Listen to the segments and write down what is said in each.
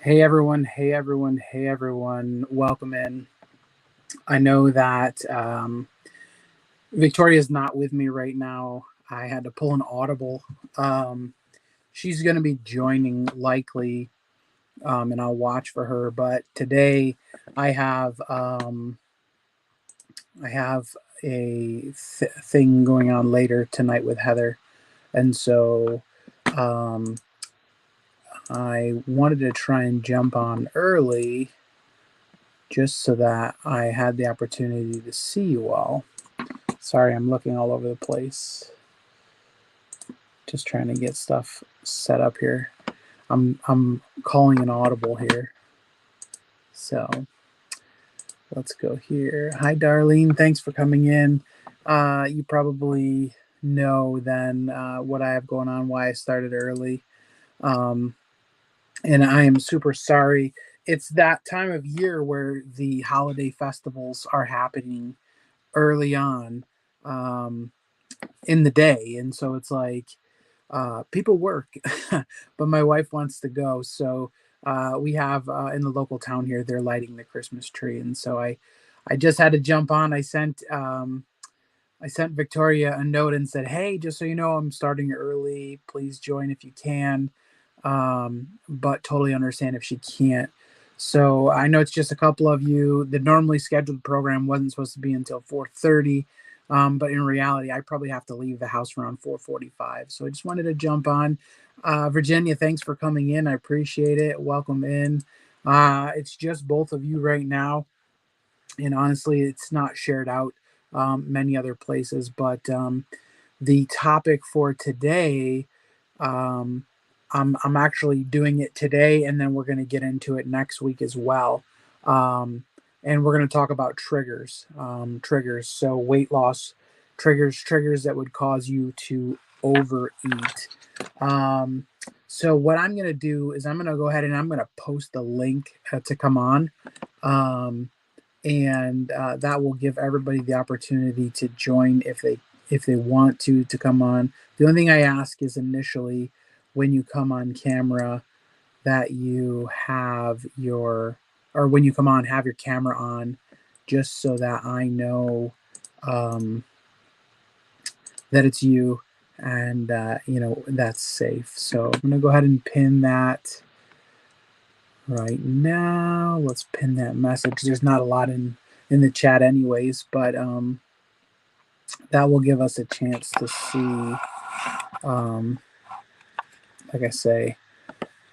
Hey everyone, hey everyone, hey everyone, welcome in. I know that Victoria's not with me right now. I had to pull an audible. Um, she's going to be joining likely, and I'll watch for her. But today I have um, I have a thing going on later tonight with Heather, and so um, I wanted to try and jump on early just so that I had the opportunity to see you all. Sorry, I'm looking all over the place. Just trying to get stuff set up here. I'm calling an audible here. So let's go here. Hi, Darlene. Thanks for coming in. You probably know then what I have going on, why I started early. Um, and I am super sorry. It's that time of year where the holiday festivals are happening early on um, in the day, and so it's like people work, but my wife wants to go. So we have in the local town here, they're lighting the Christmas tree, and so I just had to jump on. I sent Victoria a note and said, "Hey, just so you know, I'm starting early. Please join if you can." But totally understand if she can't. So I know it's just a couple of you. The normally scheduled program wasn't supposed to be until 4:30, but in reality, I probably have to leave the house around 4:45. So I just wanted to jump on. Virginia, thanks for coming in. I appreciate it. Welcome in. It's just both of you right now, and honestly, it's not shared out many other places. But the topic for today, um, I'm actually doing it today, and then we're going to get into it next week as well. Um, and we're going to talk about triggers. So weight loss triggers that would cause you to overeat. Um, so what I'm going to do is I'm going to go ahead and I'm going to post the link to come on. Um, and that will give everybody the opportunity to join if they want to come on. The only thing I ask is initially when you come on camera that you have your or when you come on have your camera on, just so that I know um, that it's you and that's safe. So I'm gonna go ahead and pin that right now. Let's pin that message. There's not a lot in the chat anyways, but that will give us a chance to see, um, like I say,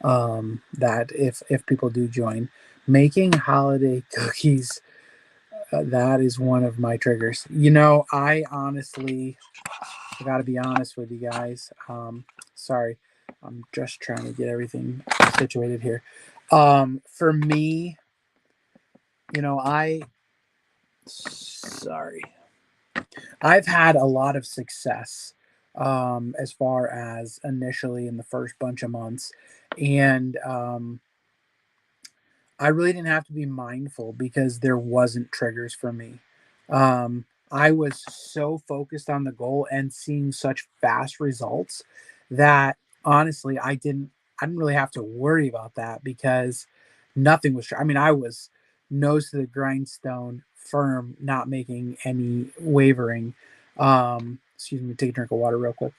that if people do join, making holiday cookies, that is one of my triggers. I honestly, I got to be honest with you guys. Sorry, I'm just trying to get everything situated here. For me, I sorry. I've had a lot of success as far as initially in the first bunch of months. And I really didn't have to be mindful because there wasn't triggers for me. I was so focused on the goal and seeing such fast results that honestly, I didn't really have to worry about that because nothing was. I mean, I was nose to the grindstone, firm, not making any wavering. Excuse me, take a drink of water real quick.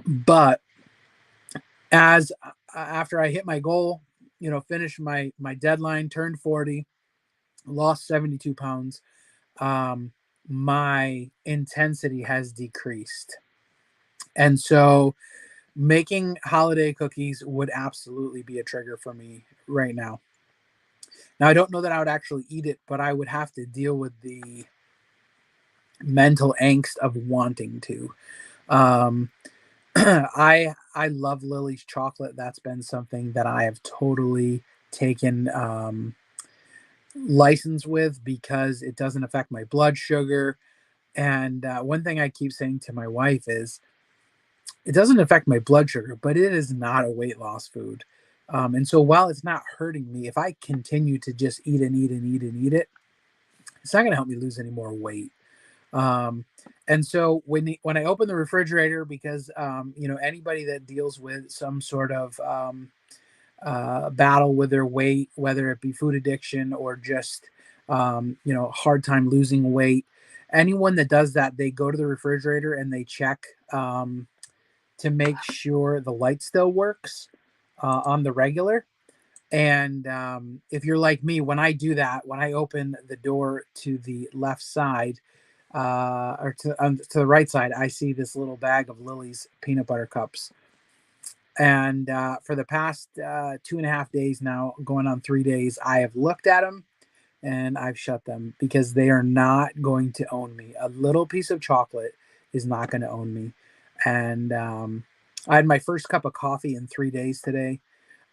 But as after I hit my goal, finished my deadline, turned 40, lost 72 pounds. Um, my intensity has decreased, and so making holiday cookies would absolutely be a trigger for me right now. Now, I don't know that I would actually eat it, but I would have to deal with the mental angst of wanting to. Um, I love Lily's chocolate. That's been something that I have totally taken license with because it doesn't affect my blood sugar. And one thing I keep saying to my wife is, it doesn't affect my blood sugar, but it is not a weight loss food. And so while it's not hurting me, if I continue to just eat and eat and eat and eat it, it's not going to help me lose any more weight. Um, and so when I open the refrigerator, because anybody that deals with some sort of battle with their weight, whether it be food addiction or just hard time losing weight, anyone that does that, they go to the refrigerator and they check to make sure the light still works on the regular. And if you're like me, when I do that, when I open the door to the left side or to the right side, I see this little bag of Lily's peanut butter cups. And for the past 2.5 days now, going on 3 days, I have looked at them and I've shut them because they are not going to own me. A little piece of chocolate is not going to own me. And I had my first cup of coffee in 3 days today.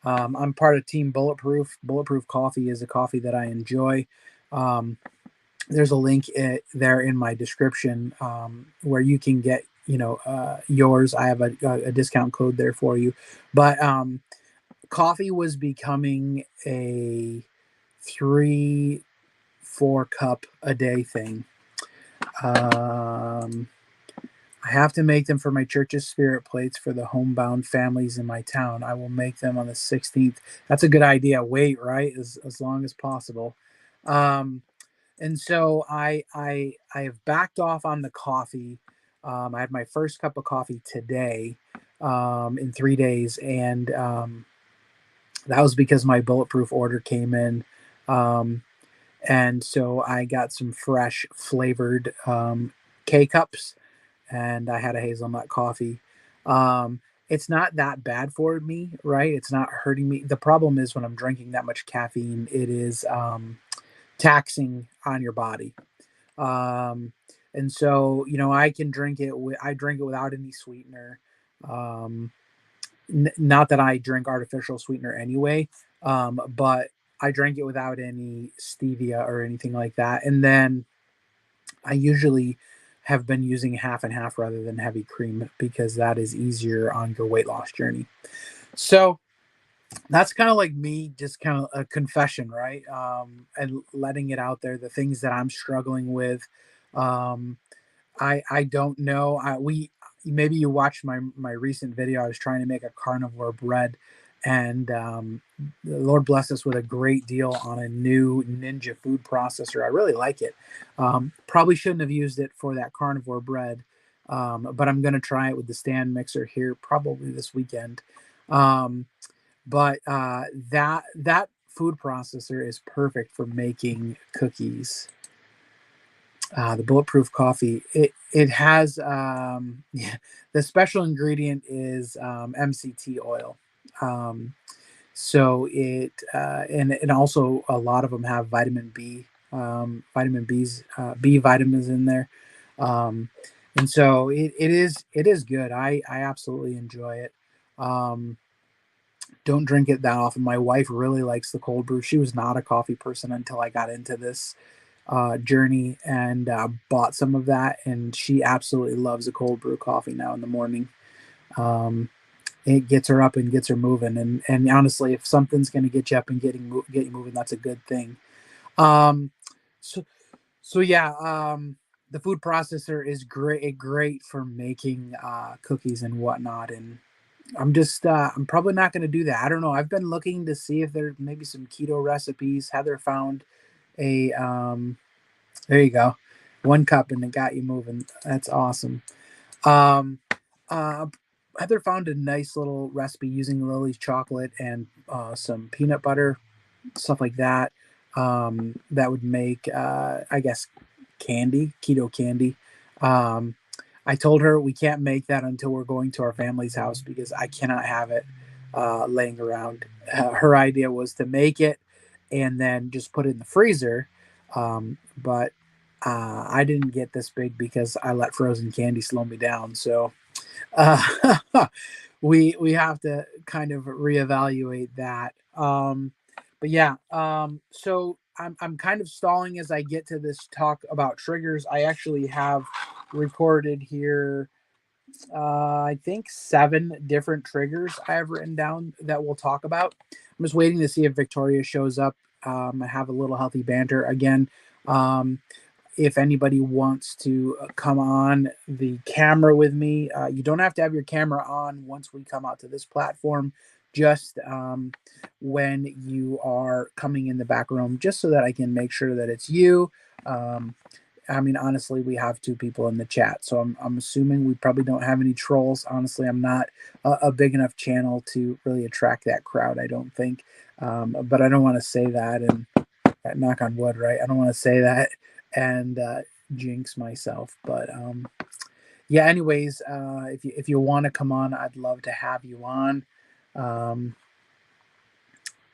I'm part of Team Bulletproof. Bulletproof coffee is a coffee that I enjoy. Um, there's a link there in my description where you can get yours. I have a discount code there for you. But coffee was becoming a 3-4 cup a day thing. I have to make them for my church's spirit plates for the homebound families in my town. I will make them on the 16th. That's a good idea. Wait, right? As long as possible. And so I have backed off on the coffee. I had my first cup of coffee today in 3 days, and that was because my bulletproof order came in. And so I got some fresh flavored K cups, and I had a hazelnut coffee. Um, it's not that bad for me, right? It's not hurting me. The problem is when I'm drinking that much caffeine, it is taxing on your body. Um, and so, I can drink it. I drink it without any sweetener. Um, Not that I drink artificial sweetener anyway, but I drank it without any stevia or anything like that. And then I usually have been using half and half rather than heavy cream because that is easier on your weight loss journey. So that's kind of like me, just kind of a confession, right? And letting it out there, the things that I'm struggling with. Um, I don't know. We maybe you watched my recent video. I was trying to make a carnivore bread, and the Lord blessed us with a great deal on a new Ninja food processor. I really like it. Probably shouldn't have used it for that carnivore bread, but I'm going to try it with the stand mixer here probably this weekend. Um, but that food processor is perfect for making cookies. The bulletproof coffee. It has yeah, the special ingredient is MCT oil. Um, so it and also a lot of them have vitamin B, vitamin B's, B vitamins in there, um, and so it is good. I absolutely enjoy it. Um, don't drink it that often. My wife really likes the cold brew. She was not a coffee person until I got into this journey and bought some of that, and she absolutely loves a cold brew coffee now in the morning. Um, it gets her up and gets her moving, and honestly, if something's going to get you up and get you moving, that's a good thing. Um, so yeah, the food processor is great for making cookies and whatnot, and I'm probably not going to do that. I don't know. I've been looking to see if there maybe some keto recipes. Heather found a there you go. One cup and it got you moving. That's awesome. Um, uh, Heather found a nice little recipe using Lily's chocolate and some peanut butter, stuff like that. That would make, I guess, keto candy. Um, I told her we can't make that until we're going to our family's house because I cannot have it laying around. Her idea was to make it and then just put it in the freezer. But I didn't get this big because I let frozen candy slow me down. So uh, we have to kind of reevaluate that. But yeah, so I'm kind of stalling as I get to this talk about triggers. I actually have recorded here I think 7 different triggers I have written down that we'll talk about. I'm just waiting to see if Victoria shows up. I have a little healthy banter again. Um, if anybody wants to come on the camera with me, you don't have to have your camera on once we come out to this platform. Just when you are coming in the back room, just so that I can make sure that it's you. Um, I mean, honestly, we have two people in the chat, so I'm assuming we probably don't have any trolls. Honestly, I'm not a big enough channel to really attract that crowd, I don't think. But I don't want to say that, and knock on wood, right? I don't want to say that and jinx myself. But yeah, anyways, if you want to come on, I'd love to have you on. Um,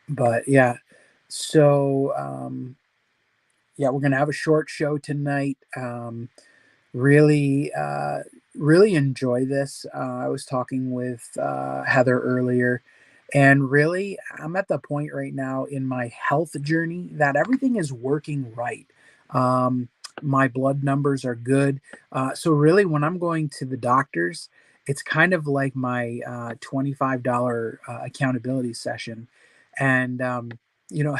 but yeah, so yeah, we're gonna have a short show tonight. Really really enjoy this. I was talking with Heather earlier, and really I'm at the point right now in my health journey that everything is working right. um, my blood numbers are good, so really when I'm going to the doctors, it's kind of like my $25 accountability session. And you know,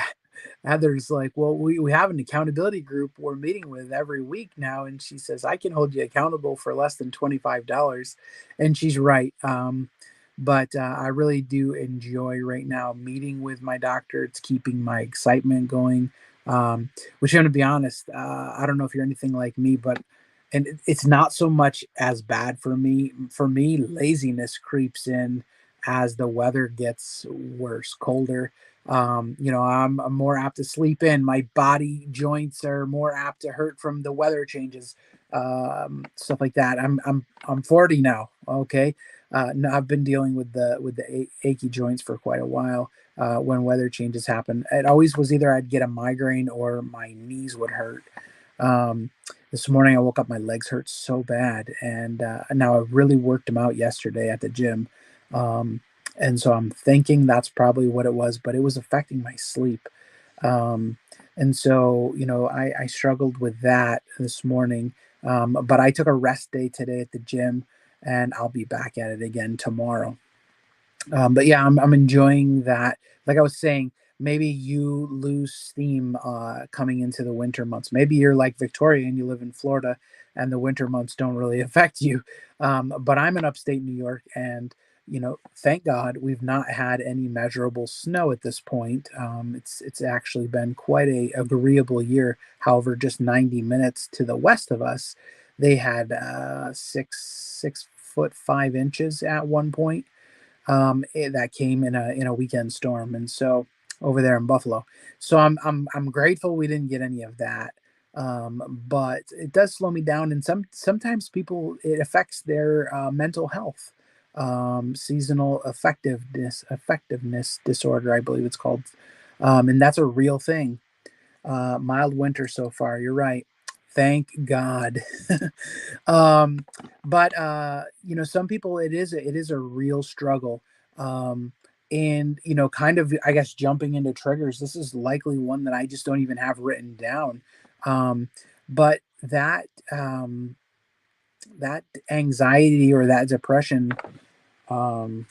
Heather's like, well, we have an accountability group we're meeting with every week now. And she says, I can hold you accountable for less than $25. And she's right. But I really do enjoy right now meeting with my doctor. It's keeping my excitement going. Which, I'm going to be honest, I don't know if you're anything like me, but it's not so much as bad for me. For me, laziness creeps in as the weather gets worse, colder. I'm more apt to sleep in. My body joints are more apt to hurt from the weather changes, stuff like that. I'm 40 now. Okay, no, I've been dealing with the achy joints for quite a while. When weather changes happen, it always was either I'd get a migraine or my knees would hurt. Um, this morning I woke up, my legs hurt so bad, and now I really worked them out yesterday at the gym. Um, and so I'm thinking that's probably what it was, but it was affecting my sleep. Um, and so, I struggled with that this morning. But I took a rest day today at the gym, and I'll be back at it again tomorrow. But yeah, I'm enjoying that. Like I was saying, maybe you lose steam coming into the winter months. Maybe you're like Victoria and you live in Florida, and the winter months don't really affect you. But I'm in upstate New York, and thank God we've not had any measurable snow at this point. It's actually been quite a agreeable year. However, just 90 minutes to the west of us, they had 6 foot 5 inches at one point. That came in a weekend storm, and so over there in Buffalo. So I'm grateful we didn't get any of that. But it does slow me down, and sometimes people, it affects their mental health. Seasonal effectiveness disorder, I believe it's called, and that's a real thing. Mild winter so far. You're right. Thank God. um, but some people, it is a real struggle. Um, and kind of, I guess, jumping into triggers. This is likely one that I just don't even have written down. But that anxiety or that depression. Um,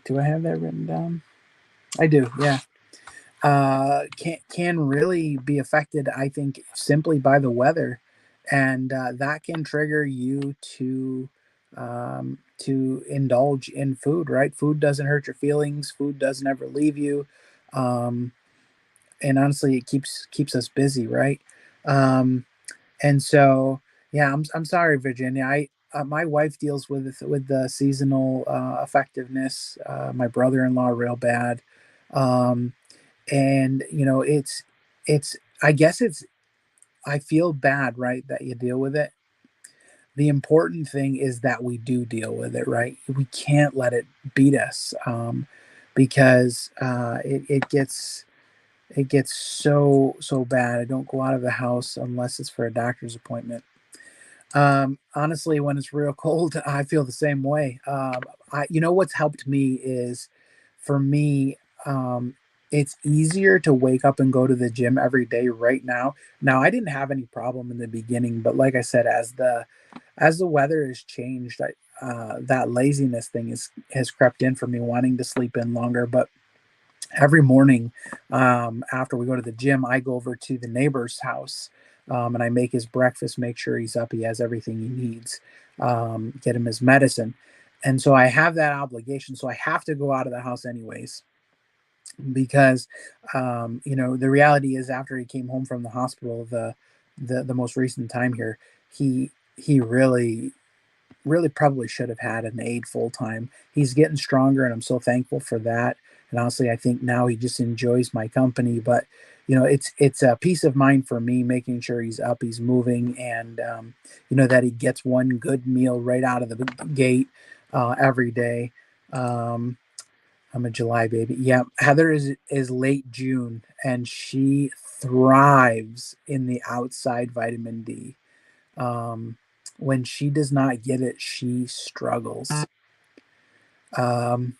do I have that written down? I do. Yeah. Can really be affected, I think, simply by the weather, and that can trigger you to indulge in food. Right? Food doesn't hurt your feelings. Food doesn't ever leave you, um, and honestly, it keeps us busy. Right? Um, and so, yeah, I'm sorry, Virginia. I My wife deals with the seasonal effectiveness. My brother-in-law real bad. Um, and it's I guess it's I feel bad, right, that you deal with it. The important thing is that we do deal with it, right? We can't let it beat us, because it gets so bad. I don't go out of the house unless it's for a doctor's appointment. Honestly, when it's real cold, I feel the same way. What's helped me is, for me, it's easier to wake up and go to the gym every day right now. Now, I didn't have any problem in the beginning, but like I said, as the weather has changed, that laziness thing has crept in for me, wanting to sleep in longer. But every morning, after we go to the gym, I go over to the neighbor's house. and I make his breakfast, make sure he's up, he has everything he needs, get him his medicine. And so I have that obligation. So I have to go out of the house anyways, because the reality is, after he came home from the hospital, the most recent time here, he really probably should have had an aide full time. He's getting stronger, and I'm so thankful for that. And honestly, I think now he just enjoys my company. But it's a peace of mind for me, making sure he's up, he's moving, and that he gets one good meal right out of the gate every day. Um, I'm a July baby. Yeah, Heather is late June, and she thrives in the outside vitamin D. Um, when she does not get it, she struggles. Um,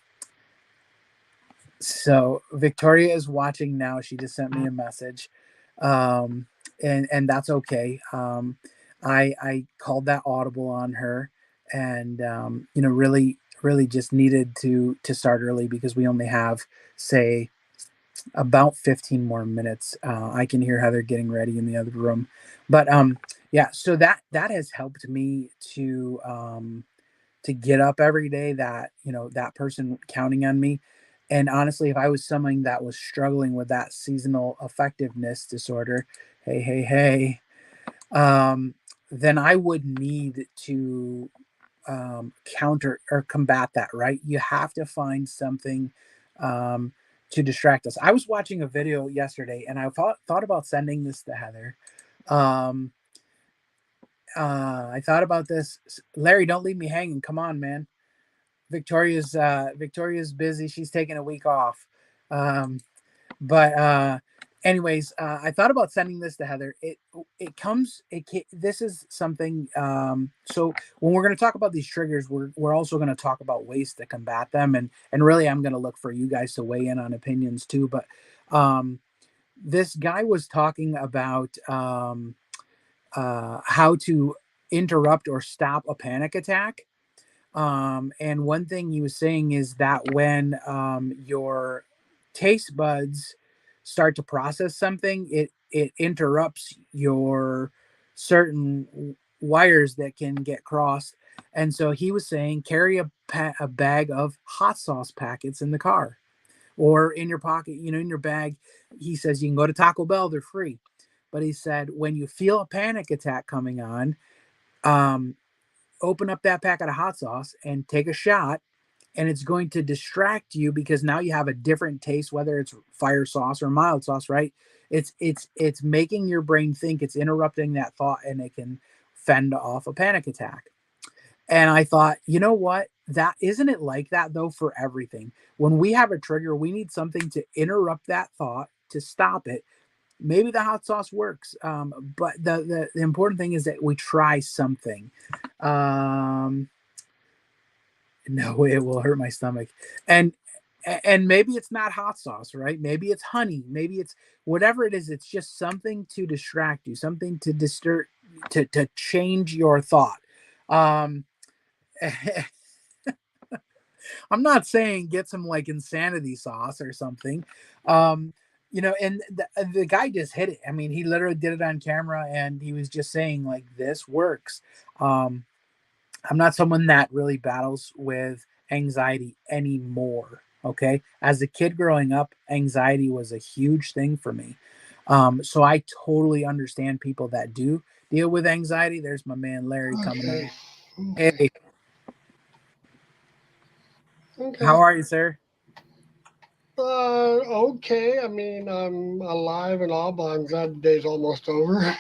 so Victoria is watching now. She just sent me a message, um, and that's okay. I called that audible on her, and really just needed to start early, because we only have, say, about 15 more minutes. I can hear Heather getting ready in the other room, but yeah. So that has helped me to get up every day. That that person counting on me, and honestly, if I was someone that was struggling with that seasonal effectiveness disorder, hey, um, then I would need to counter or combat that, right? You have to find something um, to distract us. I was watching a video yesterday, and I thought about sending this to Heather. Um, I thought about this. Larry, don't leave me hanging. Come on, man. Victoria's busy. She's taking a week off. Um, but anyways, I thought about sending this to Heather. This is something. So when we're going to talk about these triggers, we're also going to talk about ways to combat them, and really, I'm going to look for you guys to weigh in on opinions too. But this guy was talking about how to interrupt or stop a panic attack. And one thing he was saying is that when your taste buds start to process something, it interrupts your certain wires that can get crossed. And so he was saying, carry a bag of hot sauce packets in the car or in your pocket, in your bag. He says you can go to Taco Bell, they're free. But he said, when you feel a panic attack coming on, um, open up that packet of hot sauce and take a shot, and it's going to distract you, because now you have a different taste, whether it's fire sauce or mild sauce, right? It's making your brain think, it's interrupting that thought, and it can fend off a panic attack. And I thought, you know what, that isn't it like that though for everything. When we have a trigger, we need something to interrupt that thought, to stop it. Maybe the hot sauce works, but the important thing is that we try something. um no, it will hurt my stomach. And and maybe it's not hot sauce, right? Maybe it's honey, maybe it's whatever it is. It's just something to distract you, something to disturb, to change your thought. um I'm not saying get some like insanity sauce or something. um and the guy just hit it. I mean, he literally did it on camera, and he was just saying, like, this works. um I'm not someone that really battles with anxiety anymore. Okay. As a kid growing up, anxiety was a huge thing for me. So I totally understand people that do deal with anxiety. There's my man Larry coming in. Okay. Okay. Hey, how Okay. are you, sir? Okay. I mean, I'm alive and all, but anxiety day's almost over.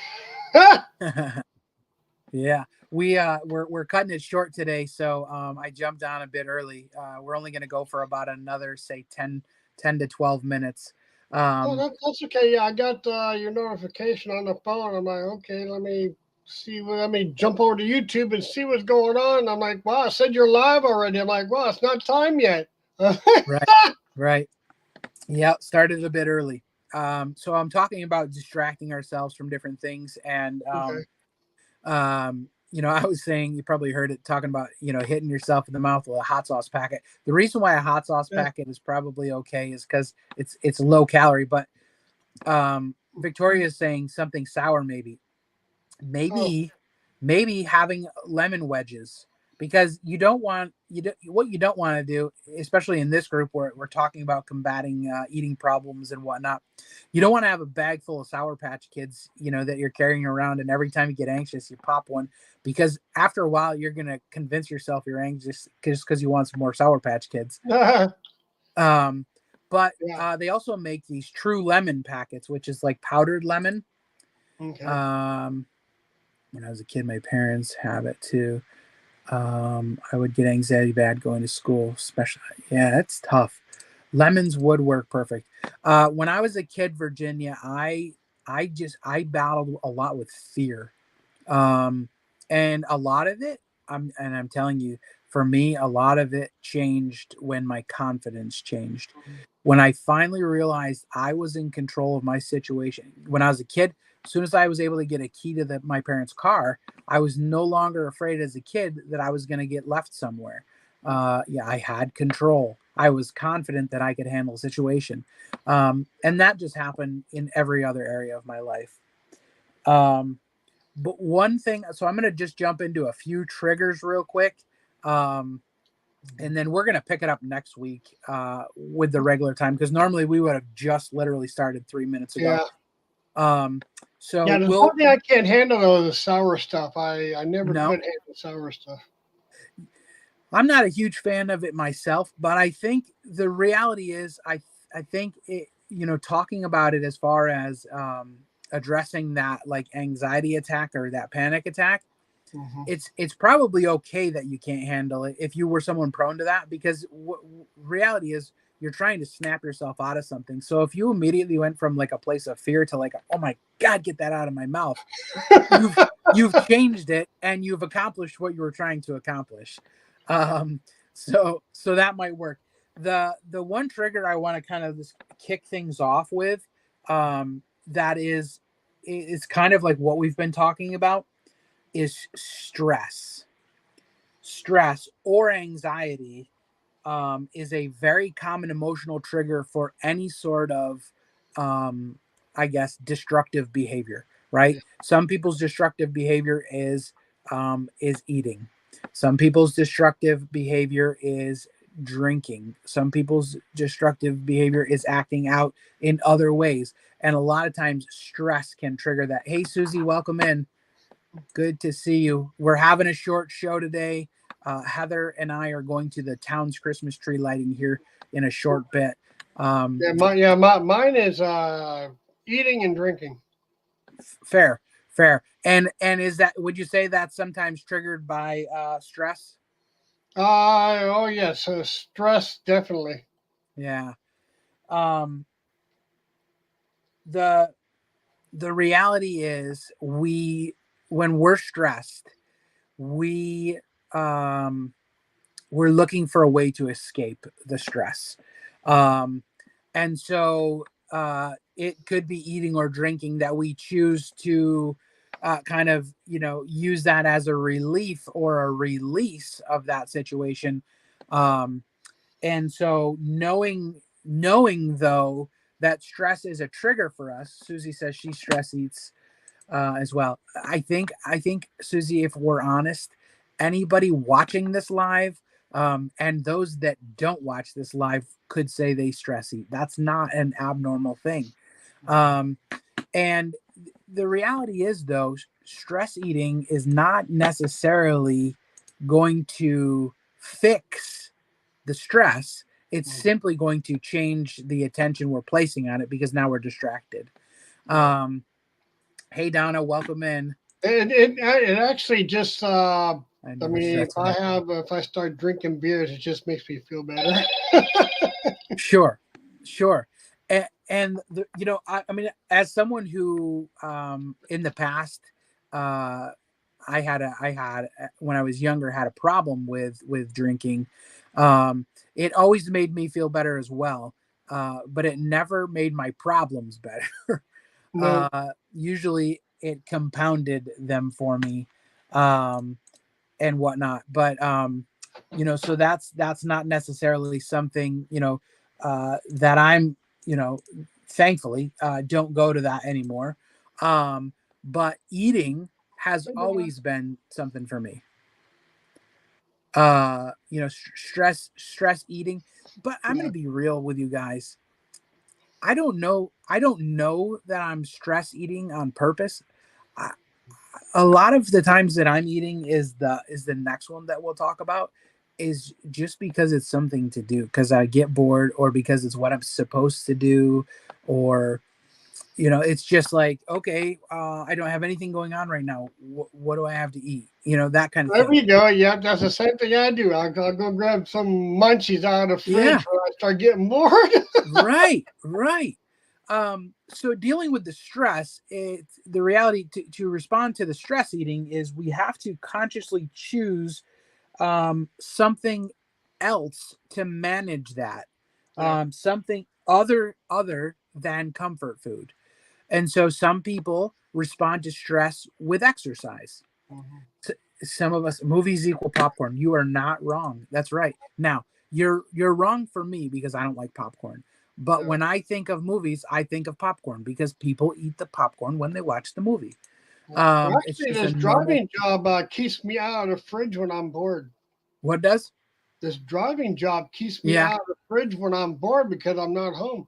Yeah. We're cutting it short today, so I jumped on a bit early. We're only going to go for about another, say, 10 to 12 minutes. Oh, Um, that's okay. Yeah, I got your notification on the phone. I'm like, okay, let me see. Let me jump over to YouTube and see what's going on. I'm like, wow, I said you're live already. I'm like, wow, it's not time yet. right. Right. Yeah, started a bit early. So I'm talking about distracting ourselves from different things, and Okay. I was saying, you probably heard it talking about hitting yourself in the mouth with a hot sauce packet. The reason why a hot sauce Yeah. packet is probably okay is because it's low calorie, but Victoria is saying something sour maybe. Oh, maybe having lemon wedges, because you don't want what you don't want to do, especially in this group where we're talking about combating eating problems and whatnot. You don't want to have a bag full of Sour Patch Kids, that you're carrying around, and every time you get anxious, you pop one, because after a while, you're gonna convince yourself you're anxious just because you want some more Sour Patch Kids. yeah. Um, but they also make these True Lemon packets, which is like powdered lemon. Okay. Um, when I was a kid, my parents have it too. I would get anxiety bad going to school, especially. Yeah, it's tough. Lemons would work perfect. When I was a kid, Virginia, I battled a lot with fear, um, and a lot of it, I'm telling you, for me, a lot of it changed when my confidence changed. When I finally realized I was in control of my situation. When I was a kid, as soon as I was able to get a key to my parents' car, I was no longer afraid as a kid that I was going to get left somewhere. Yeah, I had control. I was confident that I could handle a situation. And that just happened in every other area of my life. Um, but one thing, so I'm going to just jump into a few triggers real quick. Um, and then we're going to pick it up next week with the regular time, because normally we would have just literally started 3 minutes ago. Yeah. Um, so Yeah, there's we'll one thing I can't handle though, the sour stuff. I never no, could handle sour stuff. I'm not a huge fan of it myself, but I think the reality is, I think it, talking about it as far as addressing that like anxiety attack or that panic attack, Hmm. it's probably okay that you can't handle it if you were someone prone to that, because reality is you're trying to snap yourself out of something. So if you immediately went from like a place of fear to like, oh my god, get that out of my mouth, you've you've changed it and you've accomplished what you were trying to accomplish. um so that might work. The one trigger I want to kind of just kick things off with, that is kind of like what we've been talking about, is stress or anxiety, is a very common emotional trigger for any sort of, um, I guess, destructive behavior. Right? Yeah. Some people's destructive behavior is eating. Some people's destructive behavior is drinking. Some people's destructive behavior is acting out in other ways. And a lot of times, stress can trigger that. Hey, Susie, welcome in. Good to see you. We're having a short show today. Heather and I are going to the town's Christmas tree lighting here in a short bit. Um, Mine is eating and drinking. fair, fair. And is that, would you say that's sometimes triggered by stress? Oh yes, stress definitely. Yeah. Um, the the reality is, when we're stressed, we um we're looking for a way to escape the stress. Um, and so it could be eating or drinking that we choose to kind of, use that as a relief or a release of that situation. Um, and so knowing though that stress is a trigger for us, Susie says she stress eats as well. I think Susie, if we're honest, anybody watching this live, and those that don't watch this live, could say they stress eat. That's not an abnormal thing. Um, and the reality is, though, stress eating is not necessarily going to fix the stress. It's Mhm. simply going to change the attention we're placing on it, because now we're distracted. Yeah. Um, Hey Donna, welcome in. It actually just I I know mean that's what happened. if I start drinking beers, it just makes me feel better. Sure, sure. I mean, as someone who, in the past, uh, when I was younger, had a problem with drinking. Um, it always made me feel better as well, but it never made my problems better. No. Usually, it compounded them for me. Um, and whatnot. But so that's not necessarily something, that I'm, thankfully, don't go to that anymore. But eating has Hey, Don. always been something for me. Stress eating. But I'm Yeah. gonna be real with you guys. I don't know that I'm stress eating on purpose. I, a lot of the times that I'm eating is the next one that we'll talk about, is just because it's something to do, because I get bored, or because it's what I'm supposed to do, or it's just like, okay, I don't have anything going on right now. What do I have to eat? That kind of There thing. we go. Yep, that's the same thing I do. I'll go grab some munchies out of the Yeah, fridge when I start getting bored. right. So dealing with the stress, the reality to respond to the stress eating is we have to consciously choose something else to manage that, Yeah. something other than comfort food. And so some people respond to stress with exercise. Mhm. Some of us, movies equal popcorn. You are not wrong. That's right. Now, you're wrong for me because I don't like popcorn. But Yeah. when I think of movies, I think of popcorn because people eat the popcorn when they watch the movie. Yeah. Well, It's actually, just a this normal. driving job keeps me out of the fridge when I'm bored. What does? This driving job keeps me Yeah, out of the fridge when I'm bored because I'm not home.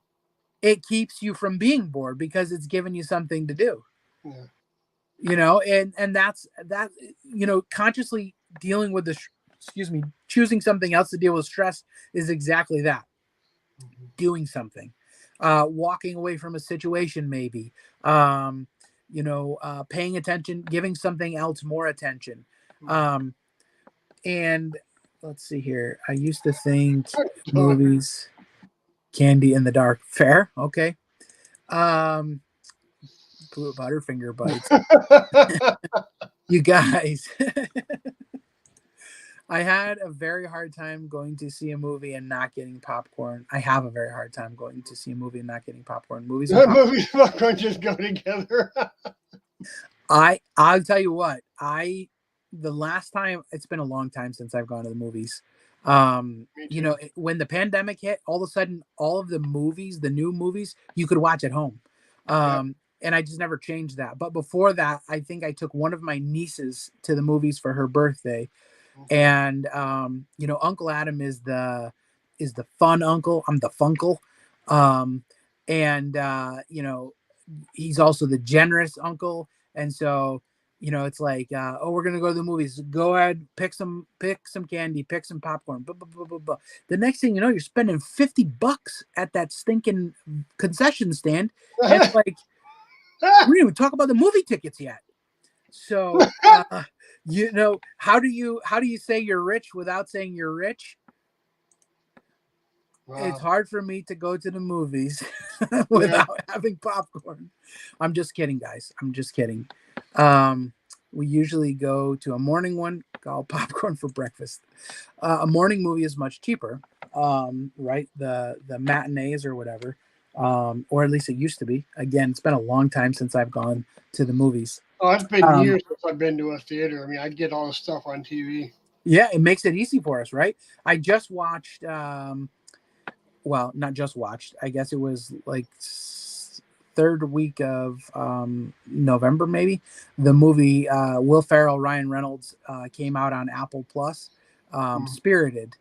it keeps you from being bored because it's giving you something to do. Yeah. And that. Consciously dealing with the excuse me, choosing something else to deal with stress is exactly that. Mhm. Doing something, walking away from a situation, maybe, um, paying attention, giving something else more attention. Mhm. Um, and let's see here. I used to think Done. movies, candy in the dark. Fair, okay. Um, Butterfinger bites. You guys, I had a very hard time going to see a movie and not getting popcorn. I have a very hard time going to see a movie and not getting popcorn. Movies and The popcorn. movies and popcorn just go together. I'll tell you what, the last time, it's been a long time since I've gone to the movies. Me too. When the pandemic hit, all of a sudden all of the movies, the new movies, you could watch at home. Yeah. And I just never changed that. But before that, I think I took one of my nieces to the movies for her birthday. Mhm. And Uncle Adam is the fun uncle. I'm the funkle. Um and he's also the generous uncle. And so it's like, oh, we're gonna go to the movies, go ahead, pick some candy, pick some popcorn, blah, blah, blah, blah, blah. The next thing you know, you're spending $50 at that stinking concession stand. And it's like, we didn't even talk about the movie tickets yet. So how do you say you're rich without saying you're rich? It's Wow. hard for me to go to the movies Yeah. without having popcorn. I'm just kidding, guys. I'm just kidding. Um, we usually go to a morning one called popcorn for breakfast. A morning movie is much cheaper, right? The matinees or whatever, or at least it used to be. Again, it's been a long time since I've gone to the movies. Oh, it's been Um, years since I've been to a theater. I mean, I get all the stuff on TV. yeah, it makes it easy for us, right? I just watched. Well, not just watched. I guess it was like third week of November, maybe. The movie Will Ferrell, Ryan Reynolds came out on Apple Plus, Mhm. Spirited,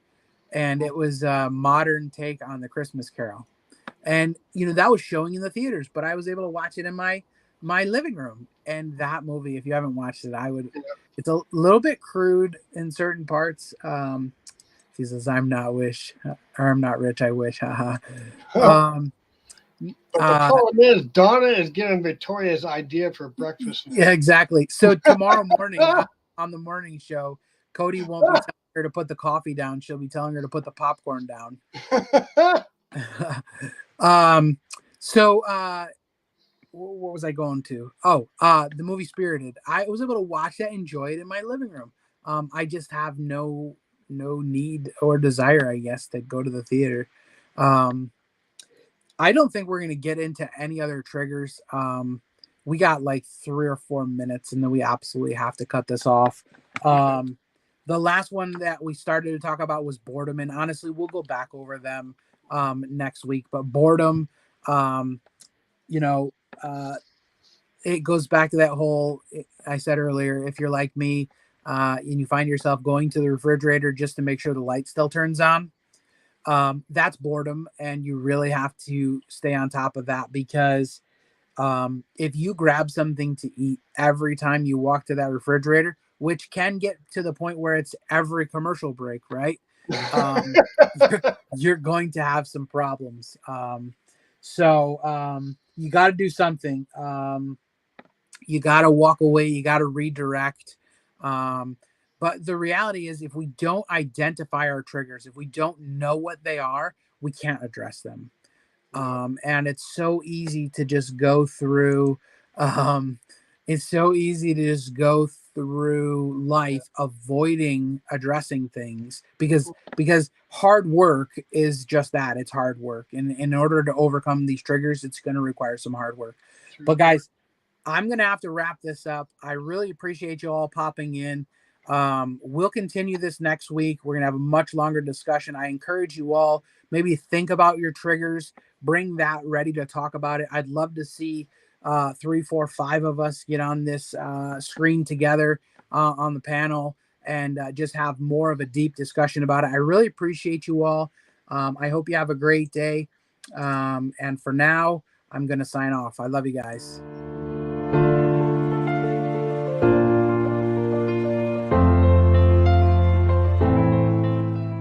and it was a modern take on the Christmas Carol. And that was showing in the theaters, but I was able to watch it in my living room. And that movie, if you haven't watched it, I would. It's a little bit crude in certain parts. She says, "I'm not wish, or I'm not rich. I wish." Haha. Um, But the uh, problem is, Donna is giving Victoria's idea for breakfast yeah, now. exactly. So tomorrow morning on the morning show, Cody won't be telling her to put the coffee down. She'll be telling her to put the popcorn down. um, so what was I going to? Oh, the movie Spirited. I was able to watch that, enjoy it in my living room. I just have no need or desire, I guess, to go to the theater. Um, I don't think we're gonna get into any other triggers. We got like 3 or 4 minutes, and then we absolutely have to cut this off. Okay. The last one that we started to talk about was boredom, and honestly, we'll go back over them next week. But boredom, um, you know, uh, it goes back to that whole I said earlier. If you're like me, and you find yourself going to the refrigerator just to make sure the light still turns on, that's boredom, and you really have to stay on top of that because if you grab something to eat every time you walk to that refrigerator, which can get to the point where it's every commercial break, right? Um, you're going to have some problems. So you got to do something. You got to walk away. You got to redirect. Um, but the reality is, if we don't identify our triggers, if we don't know what they are, we can't address them. Yeah. And it's so easy to just go through. Um, it's so easy to just go through life avoiding addressing things because hard work is just that. It's hard work, and in order to overcome these triggers, it's going to require some hard work. But guys, I'm going to have to wrap this up. I really appreciate you all popping in. We'll continue this next week. We're going to have a much longer discussion. I encourage you all, maybe think about your triggers, bring that ready to talk about it. I'd love to see 3, 4, 5 of us get on this screen together on the panel and just have more of a deep discussion about it. I really appreciate you all. I hope you have a great day. And for now, I'm going to sign off. I love you guys.